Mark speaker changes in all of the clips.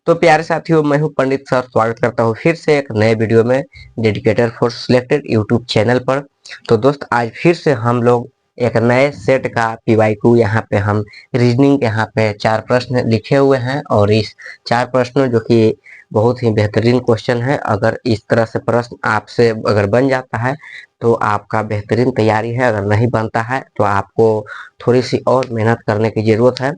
Speaker 1: तो प्यारे साथियों, मैं हूं पंडित सर। स्वागत करता हूं फिर से एक नए वीडियो में dedicated for selected YouTube channel पर। तो दोस्त, आज फिर से हम लोग एक नए सेट का पीवाईक्यू यहाँ पे हम रीजनिंग यहाँ पे 4 प्रश्न लिखे हुए हैं, और इस 4 प्रश्नों जो कि बहुत ही बेहतरीन क्वेश्चन है। अगर इस तरह से प्रश्न आपसे अगर बन जाता है तो आपका बेहतरीन तैयारी है। अगर नहीं बनता है तो आपको थोड़ी सी और मेहनत करने की जरूरत है,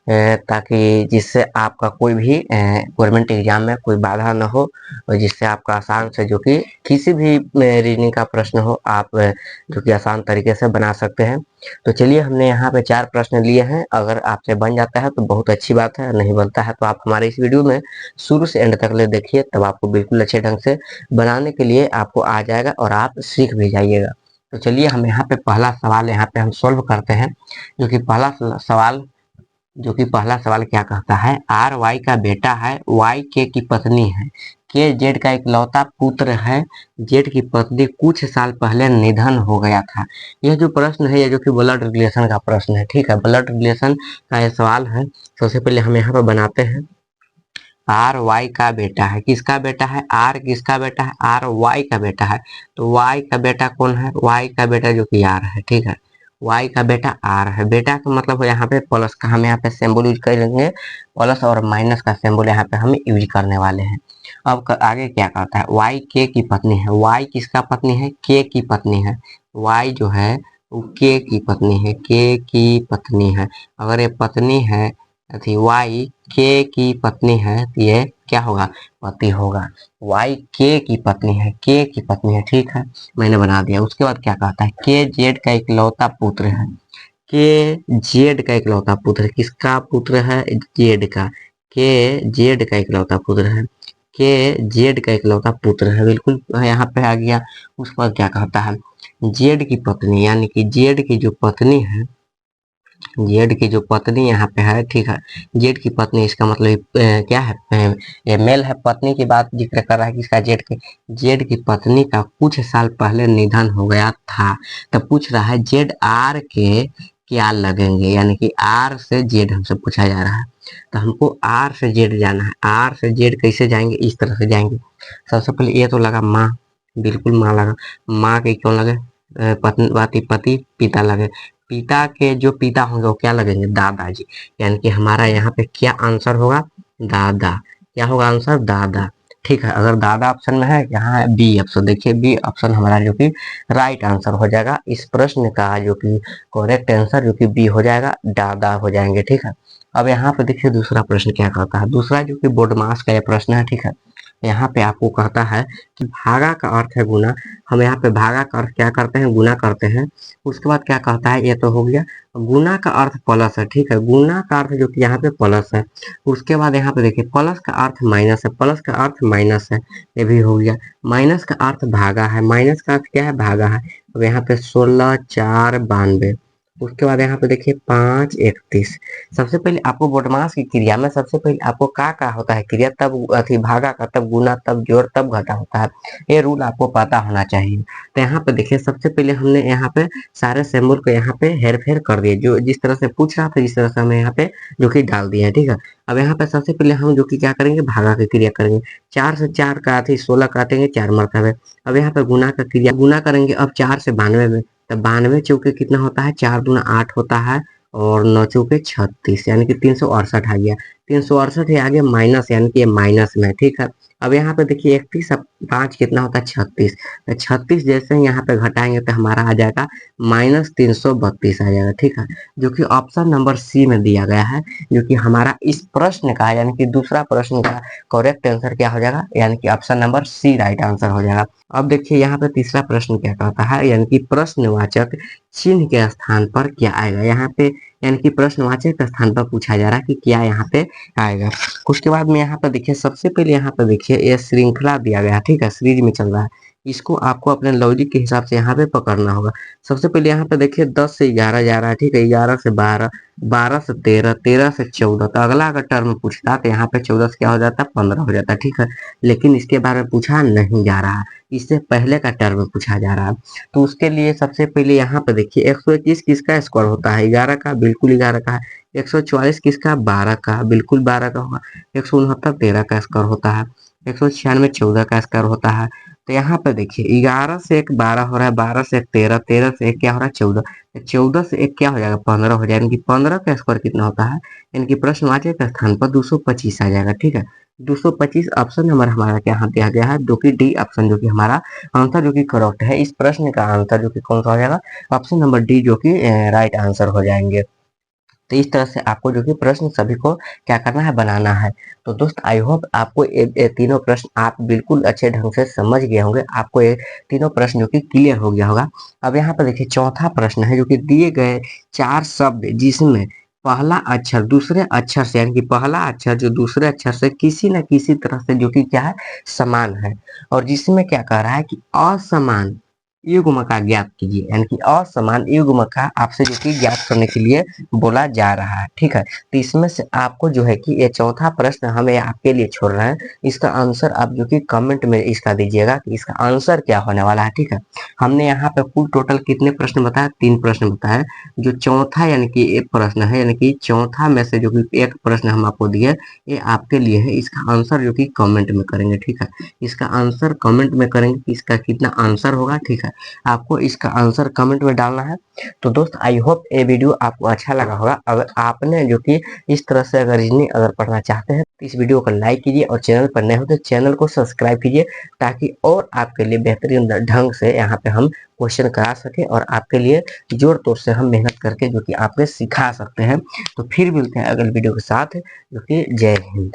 Speaker 1: ताकि जिससे आपका कोई भी गवर्नमेंट एग्जाम में कोई बाधा न हो, और जिससे आपका आसान से जो कि किसी भी रीजनिंग का प्रश्न हो आप जो कि आसान तरीके से बना सकते हैं। तो चलिए, हमने यहाँ पे 4 प्रश्न लिए हैं। अगर आपसे बन जाता है तो बहुत अच्छी बात है, नहीं बनता है तो आप हमारे इस वीडियो में शुरू से एंड तक ले देखिए, तब आपको बिल्कुल अच्छे ढंग से बनाने के लिए आपको आ जाएगा और आप सीख भी जाइएगा। तो चलिए, हम यहाँ पे पहला सवाल यहाँ पे हम सोल्व करते हैं। पहला सवाल क्या कहता है, आर वाई का बेटा है, वाई के की पत्नी है, के जेड का इकलौता पुत्र है, जेड की पत्नी कुछ साल पहले निधन हो गया था। यह जो प्रश्न है, यह जो कि ब्लड रिलेशन का प्रश्न है। ठीक है, ब्लड रिलेशन का यह सवाल है। सबसे पहले हम यहाँ पर बनाते हैं। आर वाई का बेटा है, किसका बेटा है? आर किसका बेटा है? आर वाई का बेटा है। तो वाई का बेटा कौन है? वाई का बेटा जो कि आर है। ठीक है, वाई का बेटा आर है। बेटा का मतलब यहाँ पे प्लस का हम यहाँ पे सिंबल यूज करेंगे, प्लस और माइनस का सिंबल यहाँ पे हम यूज करने वाले हैं। अब आगे क्या करता है, वाई के की पत्नी है। वाई किसका पत्नी है? के की पत्नी है। वाई जो है वो के की पत्नी है, के की पत्नी है। अगर ये पत्नी है थी वाई के की पत्नी है तो ये क्या होगा? पति होगा। वाई के की पत्नी है, के की पत्नी है। ठीक है, मैंने बना दिया। उसके बाद क्या कहता है, के जेड का इकलौता पुत्र है। के जेड का इकलौता पुत्र, किसका पुत्र है? जेड का। के जेड का इकलौता पुत्र है, के जेड का इकलौता पुत्र है। बिल्कुल यहाँ पे आ गया। उसके बाद क्या कहता है, जेड की पत्नी, यानी कि जेड की जो पत्नी है, जेड की जो पत्नी यहाँ पे है। ठीक है, जेड की पत्नी, इसका मतलब क्या है? ये मेल है। पत्नी की बात जिक्र कर रहा है किसका? जेड के। जेड की पत्नी का कुछ साल पहले निधन हो गया था। तो पूछ रहा है जेड आर के क्या लगेंगे, यानी कि आर से जेड हमसे पूछा जा रहा है। तो हमको आर से जेड जाना है। आर से जेड कैसे जाएंगे? इस तरह से जाएंगे। सबसे पहले ये तो लगा माँ, बिल्कुल माँ लगा। माँ के क्यों लगे? पत्नी पति पिता लगे। पिता के जो पिता होंगे वो क्या लगेंगे? दादाजी। यानी कि हमारा यहाँ पे क्या आंसर होगा? दादा। क्या होगा आंसर? दादा। ठीक है, अगर दादा ऑप्शन में है, यहाँ है बी ऑप्शन। देखिए, बी ऑप्शन हमारा जो कि राइट आंसर हो जाएगा। इस प्रश्न का जो कि करेक्ट आंसर जो कि बी हो जाएगा, दादा हो जाएंगे। ठीक है, अब यहाँ पे देखिए दूसरा प्रश्न क्या कहता है। दूसरा जो कि बोर्ड मास का यह प्रश्न है। ठीक है, यहाँ पे आपको कहता है कि भागा का अर्थ है गुना। हम यहाँ पे भागा का अर्थ क्या करते हैं? गुना करते हैं। उसके बाद क्या कहता है, ये तो हो गया। गुना का अर्थ प्लस है। ठीक है, गुना का अर्थ जो कि यहाँ पे प्लस है। उसके बाद यहाँ पे देखिए प्लस का अर्थ माइनस है, प्लस का अर्थ माइनस है, ये भी हो गया। माइनस का अर्थ भागा है, माइनस का अर्थ क्या है? भागा है। अब यहाँ पे 16 4 92। उसके बाद यहाँ पे देखिए 5 31। सबसे पहले आपको बोडमास की क्रिया में सबसे पहले आपको का होता है क्रिया, तब अथी भागा का, तब गुना, तब जोड़, तब घटा होता है। ये रूल आपको पता होना चाहिए। तो यहाँ पे देखिए सबसे पहले हमने यहाँ पे सारे सिंबल को यहाँ पे हेर फेर कर दिए, जो जिस तरह से पूछ रहा था जिस तरह से हमें यहाँ पे जो कि डाल दिया है। ठीक है, अब यहाँ पे सबसे पहले हम जो कि क्या करेंगे? भागा की क्रिया करेंगे। 4 से 4 का थी 16 काटेंगे 4 मरतबे। अब यहाँ पे गुना का क्रिया गुना करेंगे। अब 4 से 92 में, तो 92 चौके कितना होता है? 4 दूना 8 होता है, और 9 चौके 36, यानी कि 368 आ गया। 368 है आगे माइनस, यानी कि ये माइनस में। ठीक है, अब यहाँ पे देखिए 31 अब 5 कितना होता है? 36। तो 36 जैसे ही यहाँ पे घटाएंगे तो हमारा आ जाएगा -332 आ जाएगा। ठीक है, जो कि ऑप्शन नंबर सी में दिया गया है, जो कि हमारा इस प्रश्न का यानी कि दूसरा प्रश्न का करेक्ट आंसर क्या हो जाएगा? यानी कि option number C right answer हो जाएगा। अब देखिए यहाँ पे तीसरा प्रश्न क्या कहता है, यानी कि प्रश्नवाचक चिन्ह के स्थान पर क्या आएगा? यहाँ पे यानी कि प्रश्नवाचक के स्थान पर पूछा जा रहा है कि क्या यहाँ पे आएगा। उसके बाद में यहाँ पे देखिए सबसे पहले यहाँ पे देखिए ये श्रृंखला दिया गया है। ठीक है, सीरीज में चल रहा है। इसको आपको अपने लॉजिक के हिसाब से यहाँ पे पकड़ना होगा। सबसे पहले यहाँ पे देखिए 10 से 11 जा रहा है। ठीक है, 11 से 12, 12 से 13, 13 से 14। तो अगला अगर टर्म पूछता तो यहाँ पे 14 से क्या हो जाता? 15 हो जाता। ठीक है, लेकिन इसके बारे में पूछा नहीं जा रहा, इससे पहले का टर्म पूछा जा रहा है। तो उसके लिए सबसे पहले यहाँ पे देखिए 121 किसका स्क्वायर होता है? 11 का, बिल्कुल 11 का है। 144 किसका, 12 का, बिल्कुल 12 का होगा। 169 13 का स्क्वायर होता है। 196 14 का स्क्वायर होता है। तो यहाँ पे देखिए 11 से एक 12 हो रहा है, 12 से एक 13, 13 से एक क्या हो रहा है 14, 14 से एक क्या हो जाएगा 15 हो जाएगा, यानी कि 15 का स्क्वायर कितना होता है, यानी कि प्रश्नवाचक के स्थान पर 225 आ जाएगा। ठीक है, 225 ऑप्शन नंबर हमारा क्या यहाँ दिया गया है, जो कि डी ऑप्शन जो कि हमारा आंसर जो कि करेक्ट है। इस प्रश्न का आंसर जो कि कौन सा हो जाएगा, ऑप्शन नंबर डी जो कि राइट आंसर हो जाएंगे। तो इस तरह से आपको जो कि प्रश्न सभी को क्या करना है, बनाना है। तो दोस्त आई होप आपको ये तीनों प्रश्न आप बिल्कुल अच्छे ढंग से समझ गए होंगे, आपको ये तीनों प्रश्न जो कि क्लियर हो गया होगा। अब यहाँ पर देखिए चौथा प्रश्न है, जो कि दिए गए 4 शब्द जिसमें पहला अक्षर दूसरे अक्षर से, यानी कि पहला अक्षर जो दूसरे अक्षर से किसी न किसी तरह से जो कि क्या है, समान है, और जिसमें क्या कह रहा है कि असमान युग्म का ज्ञात कीजिए, यानी कि असमान युग्म का आपसे जो कि ज्ञात करने के लिए बोला जा रहा है। ठीक है, तो इसमें से आपको जो है कि ये चौथा प्रश्न हमें आपके लिए छोड़ रहे हैं, इसका आंसर आप जो कि कमेंट में इसका दीजिएगा कि इसका आंसर क्या होने वाला है। ठीक है, हमने यहाँ पे कुल टोटल कितने प्रश्न बताया, 3 प्रश्न बताए। जो चौथा यानी कि एक प्रश्न है, यानी कि चौथा में से जो कि एक प्रश्न हम आपको दिए, ये आपके लिए है। इसका आंसर जो कि कमेंट में करेंगे। ठीक है, इसका आंसर कमेंट में करेंगे कि इसका कितना आंसर होगा। ठीक है, आपको इसका आंसर कमेंट में डालना है। तो दोस्त आई होप ये वीडियो आपको अच्छा लगा होगा। अगर आपने जो कि इस तरह से अगर रीजनिंग अगर पढ़ना चाहते हैं तो इस वीडियो को लाइक कीजिए, और चैनल पर नए हो तो चैनल को सब्सक्राइब कीजिए, ताकि और आपके लिए बेहतरीन ढंग से यहाँ पे हम क्वेश्चन करा सके, और आपके लिए जोर तोड़ से हम मेहनत करके जो कि आपके सिखा सकते हैं। तो फिर मिलते हैं अगले वीडियो के साथ, जो कि जय हिंद।